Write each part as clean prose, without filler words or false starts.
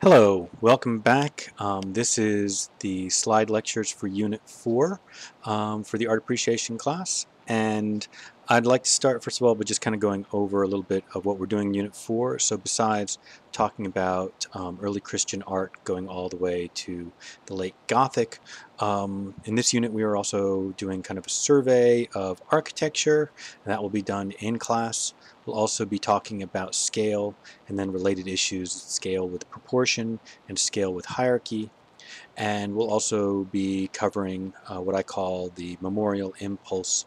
Hello, welcome back. This is the slide lectures for Unit 4 for the Art Appreciation class. And I'd like to start, first of all, by just kind of going over a little bit of what we're doing in Unit 4. So besides talking about early Christian art going all the way to the late Gothic, in this unit we are also doing kind of a survey of architecture, and that will be done in class. We'll also be talking about scale and then related issues, scale with proportion and scale with hierarchy. And we'll also be covering what I call the memorial impulse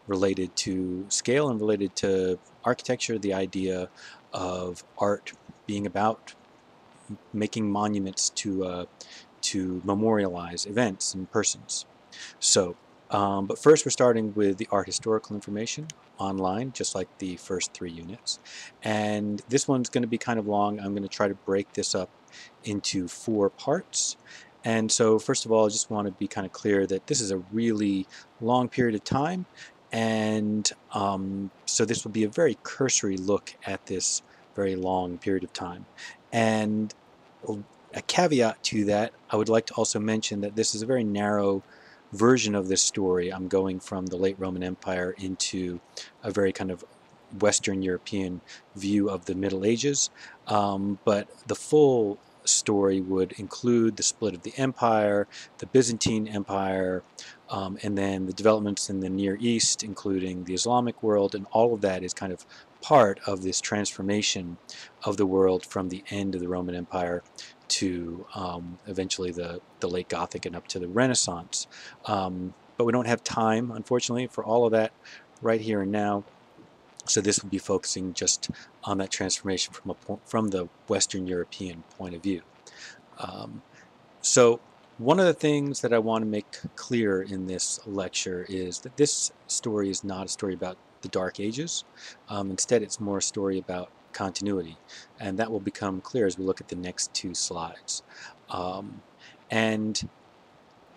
related to scale and related to architecture, the idea of art being about making monuments to memorialize events and persons. So, but first we're starting with the art historical information online, just like the first 3 units. And this one's going to be kind of long. I'm going to try to break this up into 4 parts. And so first of all, I just want to be kind of clear that this is a really long period of time. And so this will be a very cursory look at this very long period of time. And a caveat to that, I would like to also mention that this is a very narrow version of this story. I'm going from the late Roman Empire into a very kind of Western European view of the Middle Ages, but the full story would include the split of the empire, the Byzantine Empire, and then the developments in the Near East, including the Islamic world, and all of that is kind of part of this transformation of the world from the end of the Roman Empire to eventually the late Gothic and up to the Renaissance. But we don't have time, unfortunately, for all of that right here and now. So this will be focusing just on that transformation from the Western European point of view. So one of the things that I want to make clear in this lecture is that this story is not a story about the Dark Ages. Instead, it's more a story about continuity, and that will become clear as we look at the next 2 slides. And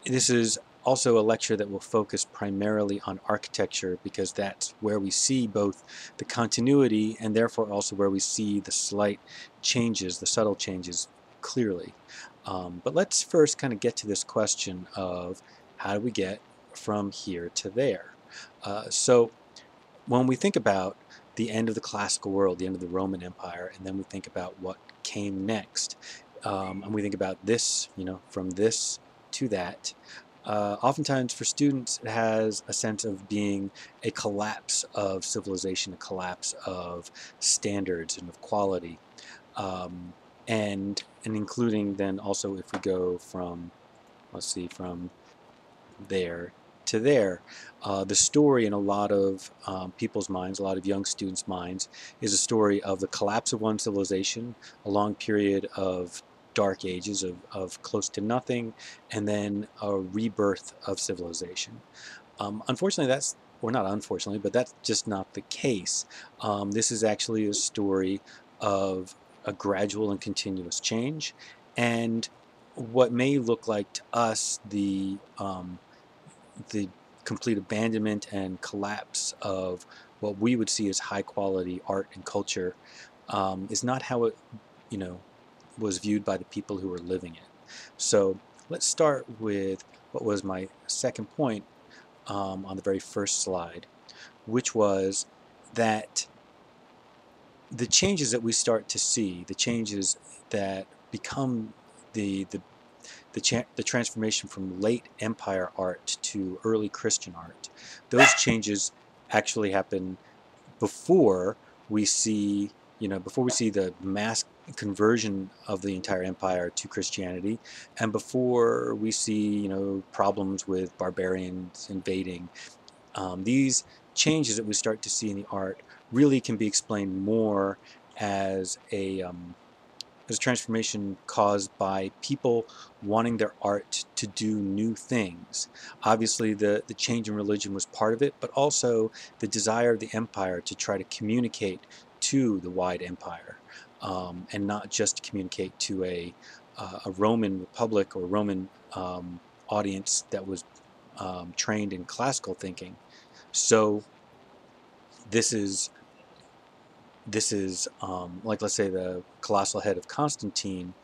this is also a lecture that will focus primarily on architecture, because that's where we see both the continuity and therefore also where we see the slight changes, the subtle changes clearly. But let's first kind of get to this question of how do we get from here to there. So when we think about the end of the classical world, the end of the Roman Empire, and then we think about what came next, and we think about this, from this to that, oftentimes for students it has a sense of being a collapse of civilization, a collapse of standards and of quality, and including then also if we go from, let's see, from there to there. The story in a lot of people's minds, a lot of young students' minds, is a story of the collapse of one civilization, a long period of dark ages of close to nothing, and then a rebirth of civilization. Unfortunately, or not unfortunately, but that's just not the case. This is actually a story of a gradual and continuous change, and what may look like to us the complete abandonment and collapse of what we would see as high quality art and culture is not how it, was viewed by the people who were living it. So let's start with what was my second point on the very first slide, which was that the changes that we start to see, the changes that become the transformation from late Empire art to early Christian art, those changes actually happen before we see, before we see the mass conversion of the entire empire to Christianity, and before we see, problems with barbarians invading. These changes that we start to see in the art really can be explained more as a transformation caused by people wanting their art to do new things. Obviously, the change in religion was part of it, but also the desire of the empire to try to communicate to the wide empire, and not just communicate to a Roman Republic or Roman audience that was trained in classical thinking. So this is This is, like, let's say the colossal head of Constantine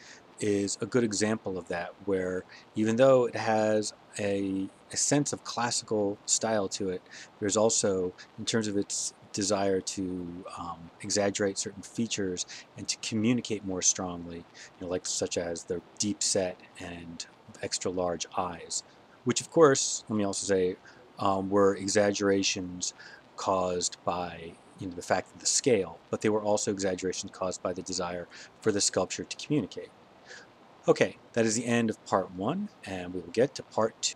is a good example of that, where even though it has a sense of classical style to it, there's also, in terms of its desire to exaggerate certain features and to communicate more strongly, like such as the deep set and extra large eyes, which of course, let me also say, were exaggerations caused by the fact of the scale, but they were also exaggerations caused by the desire for the sculpture to communicate. Okay, that is the end of part one, and we will get to part two.